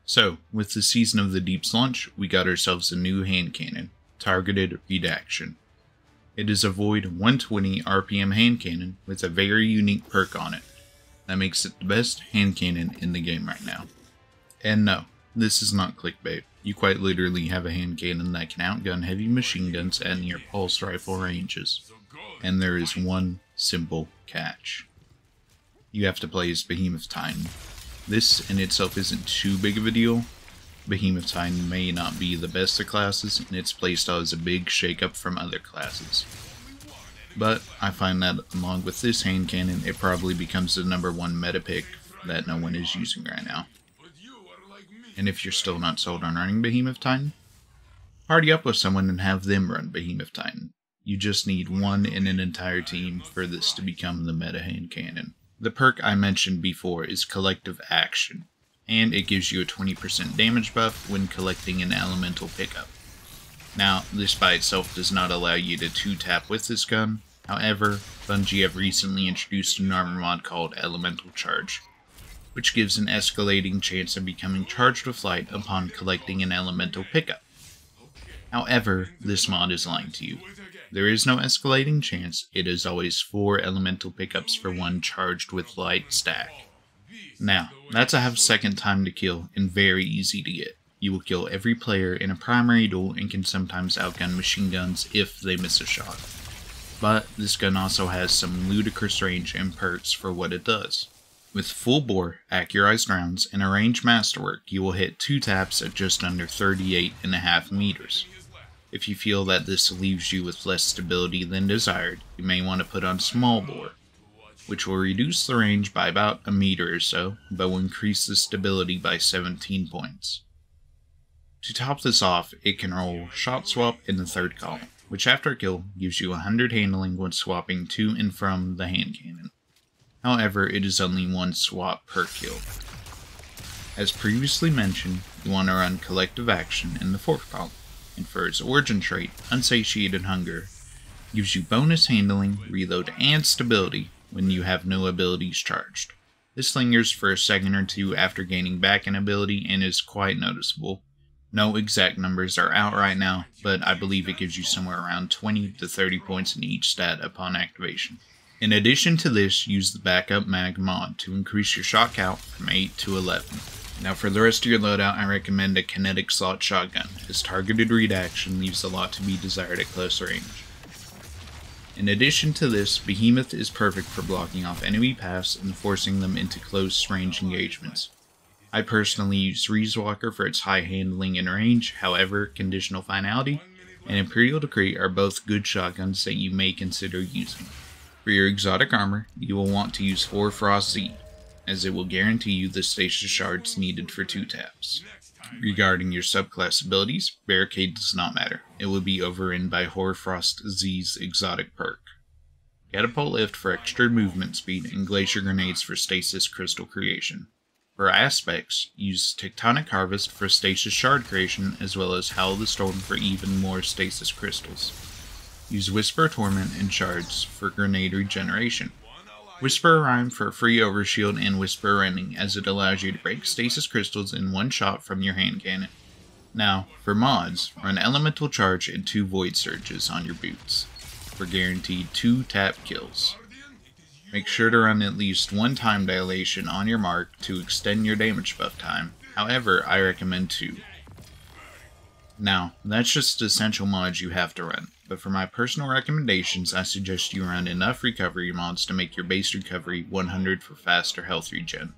So, with the Season of the Deep's launch, we got ourselves a new hand cannon, Targeted Redaction. It is a Void 120 RPM hand cannon with a very unique perk on it. That makes it the best hand cannon in the game right now. And no, this is not clickbait. You quite literally have a hand cannon that can outgun heavy machine guns at near pulse rifle ranges. And there is one simple catch. You have to play as Behemoth Titan. This in itself isn't too big of a deal. Behemoth Titan may not be the best of classes, and its playstyle is a big shake-up from other classes. But I find that along with this hand cannon, it probably becomes the #1 meta pick that no one is using right now. And if you're still not sold on running Behemoth Titan, party up with someone and have them run Behemoth Titan. You just need one in an entire team for this to become the meta hand cannon. The perk I mentioned before is Collective Action, and it gives you a 20% damage buff when collecting an elemental pickup. Now, this by itself does not allow you to 2-tap with this gun. However, Bungie have recently introduced an armor mod called Elemental Charge, which gives an escalating chance of becoming charged with light upon collecting an elemental pickup. However, this mod is lying to you. There is no escalating chance, it is always 4 elemental pickups for 1 charged with light stack. Now, that's a half-second time to kill and very easy to get. You will kill every player in a primary duel and can sometimes outgun machine guns if they miss a shot. But this gun also has some ludicrous range and perks for what it does. With full bore, accurized rounds, and a ranged masterwork, you will hit 2 taps at just under 38.5 meters. If you feel that this leaves you with less stability than desired, you may want to put on small bore, which will reduce the range by about a meter or so, but will increase the stability by 17 points. To top this off, it can roll Shot Swap in the 3rd column, which after a kill gives you 100 handling when swapping to and from the hand cannon. However, it is only 1 swap per kill. As previously mentioned, you want to run Collective Action in the 4th column, and for its origin trait, Unsatiated Hunger, gives you bonus handling, reload, and stability when you have no abilities charged. This lingers for a second or two after gaining back an ability and is quite noticeable. No exact numbers are out right now, but I believe it gives you somewhere around 20 to 30 points in each stat upon activation. In addition to this, use the Backup Mag mod to increase your shot count from 8 to 11. Now for the rest of your loadout, I recommend a kinetic slot shotgun, as Targeted Redaction leaves a lot to be desired at close range. In addition to this, Behemoth is perfect for blocking off enemy paths and forcing them into close range engagements. I personally use Reeswalker for its high handling and range, however, Conditional Finality and Imperial Decree are both good shotguns that you may consider using. For your exotic armor, you will want to use Hoarfrost Z, as it will guarantee you the stasis shards needed for 2 taps. Regarding your subclass abilities, Barricade does not matter. It will be overridden by Hoarfrost Z's exotic perk. Catapult Lift for extra movement speed, and Glacier Grenades for stasis crystal creation. For aspects, use Tectonic Harvest for stasis shard creation, as well as Howl the Storm for even more stasis crystals. Use Whisper Torment and shards for grenade regeneration. Whisper Rhyme for free overshield and Whisper Rending, as it allows you to break stasis crystals in 1 shot from your hand cannon. Now, for mods, run Elemental Charge and 2 Void Surges on your boots, for guaranteed 2 tap kills. Make sure to run at least 1 time dilation on your mark to extend your damage buff time, however, I recommend 2. Now, that's just essential mods you have to run, but for my personal recommendations, I suggest you run enough recovery mods to make your base recovery 100 for faster health regen,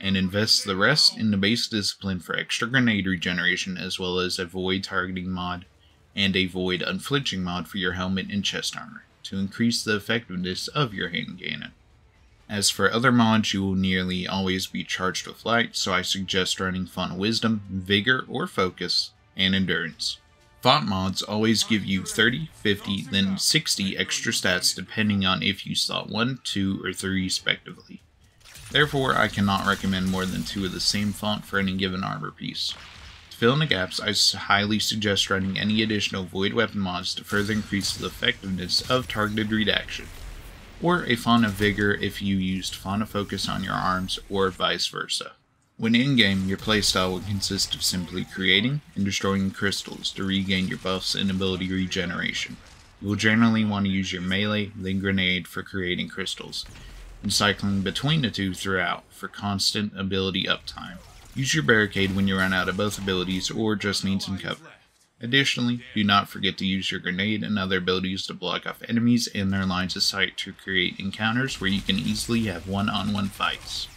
and invest the rest in the base discipline for extra grenade regeneration, as well as a void targeting mod and a void unflinching mod for your helmet and chest armor, to increase the effectiveness of your hand cannon. As for other mods, you will nearly always be charged with light, so I suggest running Font of Wisdom, Vigor or Focus, and Endurance. Font mods always give you 30, 50, then 60 extra stats depending on if you slot 1, 2, or 3 respectively. Therefore, I cannot recommend more than 2 of the same font for any given armor piece. To fill in the gaps, I highly suggest running any additional void weapon mods to further increase the effectiveness of Targeted Redaction, or a Font of Vigor if you used Font of Focus on your arms, or vice versa. When in-game, your playstyle will consist of simply creating and destroying crystals to regain your buffs and ability regeneration. You will generally want to use your melee, then grenade for creating crystals, and cycling between the two throughout for constant ability uptime. Use your barricade when you run out of both abilities or just need some cover. Additionally, do not forget to use your grenade and other abilities to block off enemies in their lines of sight to create encounters where you can easily have one-on-one fights.